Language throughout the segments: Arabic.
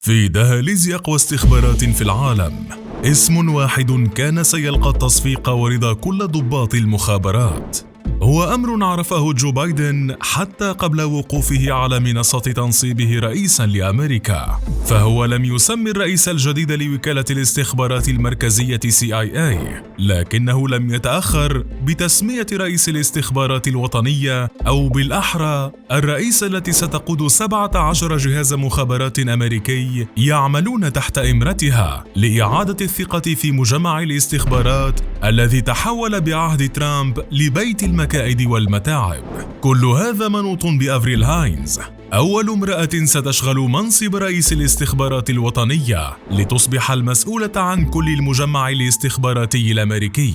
في دهاليز أقوى استخبارات في العالم، اسم واحد كان سيلقى التصفيق ورضا كل ضباط المخابرات. هو أمر عرفه جو بايدن حتى قبل وقوفه على منصة تنصيبه رئيساً لأمريكا، فهو لم يسمي الرئيس الجديد لوكالة الاستخبارات المركزية CIA، لكنه لم يتأخر بتسمية رئيس الاستخبارات الوطنية، أو بالأحرى الرئيس التي ستقود 17 جهاز مخابرات أمريكي يعملون تحت إمرتها لإعادة الثقة في مجمع الاستخبارات الذي تحول بعهد ترامب لبيت المكائد والمتاعب. كل هذا منوط بأفريل هاينز، أول امرأة ستشغل منصب رئيس الاستخبارات الوطنية لتصبح المسؤولة عن كل المجمع الاستخباراتي الأمريكي.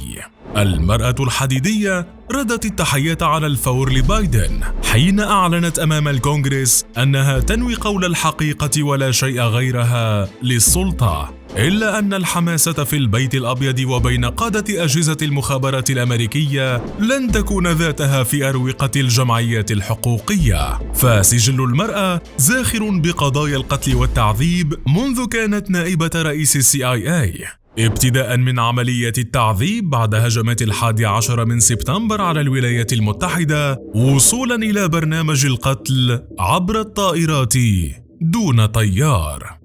المرأة الحديدية ردت التحيات على الفور لبايدن حين أعلنت أمام الكونغرس أنها تنوي قول الحقيقة ولا شيء غيرها للسلطة، إلا أن الحماسة في البيت الأبيض وبين قادة أجهزة المخابرات الأمريكية لن تكون ذاتها في أروقة الجمعيات الحقوقية، فسجل المرأة زاخر بقضايا القتل والتعذيب منذ كانت نائبة رئيس CIA، ابتداء من عملية التعذيب بعد هجمات 11 من سبتمبر على الولايات المتحدة، وصولا إلى برنامج القتل عبر الطائرات دون طيار.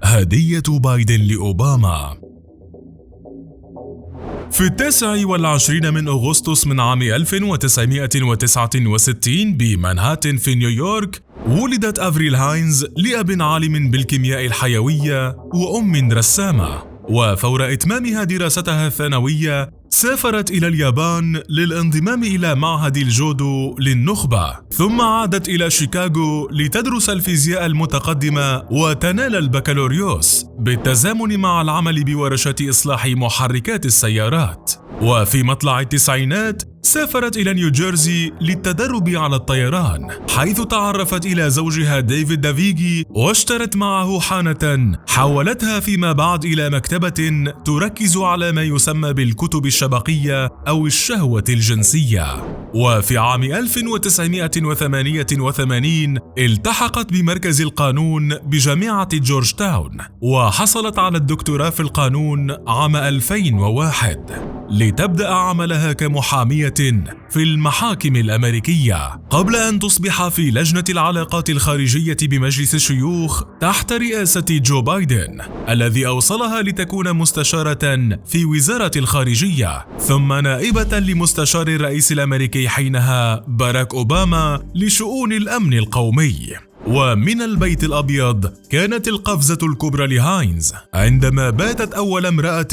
هدية بايدن لأوباما. في 29 من أغسطس من عام 1969 بمانهاتن في نيويورك، ولدت أفريل هاينز لأب عالم بالكيمياء الحيوية وأم رسامة، وفور إتمامها دراستها الثانوية سافرت إلى اليابان للانضمام إلى معهد الجودو للنخبة، ثم عادت إلى شيكاغو لتدرس الفيزياء المتقدمة وتنال البكالوريوس بالتزامن مع العمل بورشة إصلاح محركات السيارات. وفي مطلع التسعينات سافرت إلى نيوجيرسي للتدرب على الطيران، حيث تعرفت إلى زوجها ديفيد دافيجي واشترت معه حانة حولتها فيما بعد إلى مكتبة تركز على ما يسمى بالكتب الشبقية أو الشهوة الجنسية. وفي عام 1988 التحقت بمركز القانون بجامعة جورج تاون، وحصلت على الدكتوراه في القانون عام 2001 لتبدأ عملها كمحامية في المحاكم الأمريكية، قبل أن تصبح في لجنة العلاقات الخارجية بمجلس الشيوخ تحت رئاسة جو بايدن، الذي أوصلها لتكون مستشارة في وزارة الخارجية، ثم نائبة لمستشار الرئيس الأمريكي حينها باراك أوباما لشؤون الأمن القومي. ومن البيت الأبيض كانت القفزة الكبرى لهاينز عندما باتت أول امرأة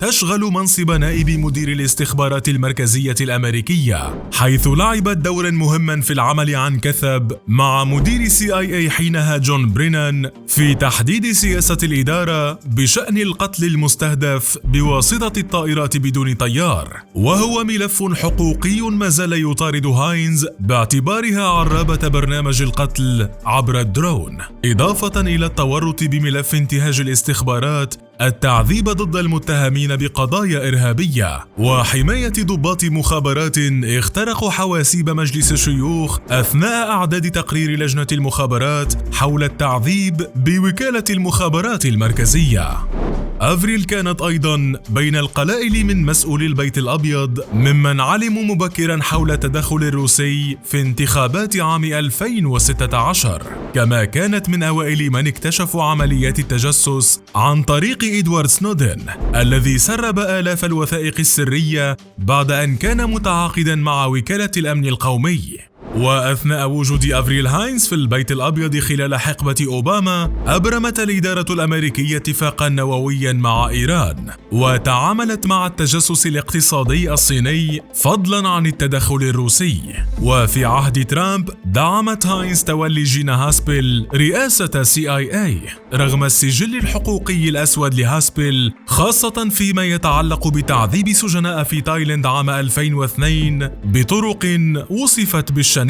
تشغل منصب نائب مدير الاستخبارات المركزية الأمريكية، حيث لعبت دورا مهما في العمل عن كثب مع مدير CIA حينها جون برينان في تحديد سياسة الإدارة بشأن القتل المستهدف بواسطة الطائرات بدون طيار، وهو ملف حقوقي ما زال يطارد هاينز باعتبارها عرابة برنامج القتل عبر الدرون، إضافة إلى التورط بملف انتهاج الاستخبارات، التعذيب ضد المتهمين بقضايا إرهابية، وحماية ضباط مخابرات اخترقوا حواسيب مجلس الشيوخ أثناء إعداد تقرير لجنة المخابرات حول التعذيب بوكالة المخابرات المركزية. أفريل كانت أيضاً بين القلائل من مسؤولي البيت الأبيض ممن علموا مبكراً حول التدخل الروسي في انتخابات عام 2016، كما كانت من أوائل من اكتشفوا عمليات التجسس عن طريق إدوارد سنودن الذي سرب آلاف الوثائق السرية بعد أن كان متعاقداً مع وكالة الأمن القومي. وأثناء وجود أفريل هاينز في البيت الأبيض خلال حقبة أوباما، أبرمت الإدارة الأمريكية اتفاقاً نووياً مع إيران، وتعاملت مع التجسس الاقتصادي الصيني فضلاً عن التدخل الروسي. وفي عهد ترامب دعمت هاينز تولي جينا هاسبل رئاسة CIA رغم السجل الحقوقي الأسود لهاسبل، خاصة فيما يتعلق بتعذيب سجناء في تايلاند عام 2002 بطرق وصفت بالشنيعة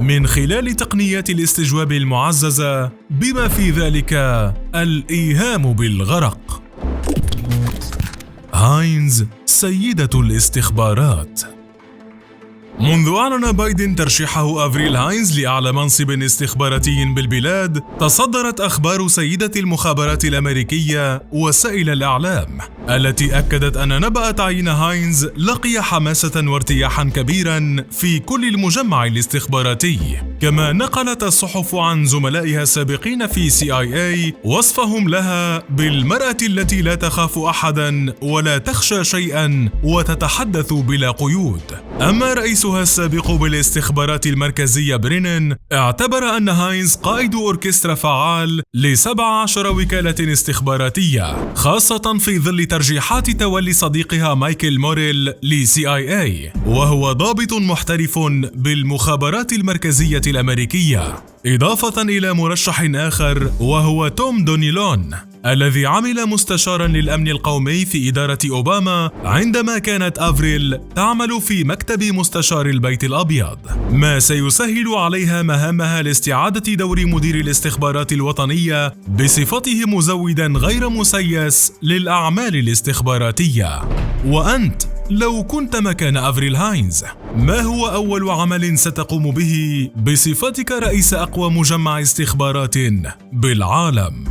من خلال تقنيات الاستجواب المعززة، بما في ذلك الإيهام بالغرق. هاينز سيدة الاستخبارات. منذ أعلن بايدن ترشيحه أفريل هاينز لأعلى منصب استخباراتي بالبلاد، تصدرت أخبار سيدة المخابرات الأمريكية وسائل الإعلام التي أكدت أن نبأ تعيين هاينز لقي حماسة وارتياحا كبيرا في كل المجمع الاستخباراتي. كما نقلت الصحف عن زملائها السابقين في CIA وصفهم لها بالمرأة التي لا تخاف أحدا ولا تخشى شيئا وتتحدث بلا قيود. أما رئيسها السابق بالاستخبارات المركزية برينن اعتبر أن هاينز قائد أوركسترا فعال ل17 وكالة استخباراتية، خاصة في ظل ترجيحات تولي صديقها مايكل موريل لCIA، وهو ضابط محترف بالمخابرات المركزية الأمريكية، إضافة إلى مرشح آخر وهو توم دونيلون الذي عمل مستشارا للأمن القومي في إدارة أوباما عندما كانت أفريل تعمل في مكتب مستشار البيت الأبيض، ما سيسهل عليها مهامها لاستعادة دور مدير الاستخبارات الوطنية بصفته مزودا غير مسيس للأعمال الاستخباراتية. وأنت لو كنت مكان أفريل هاينز، ما هو أول عمل ستقوم به بصفتك رئيس أقوى مجمع استخبارات بالعالم؟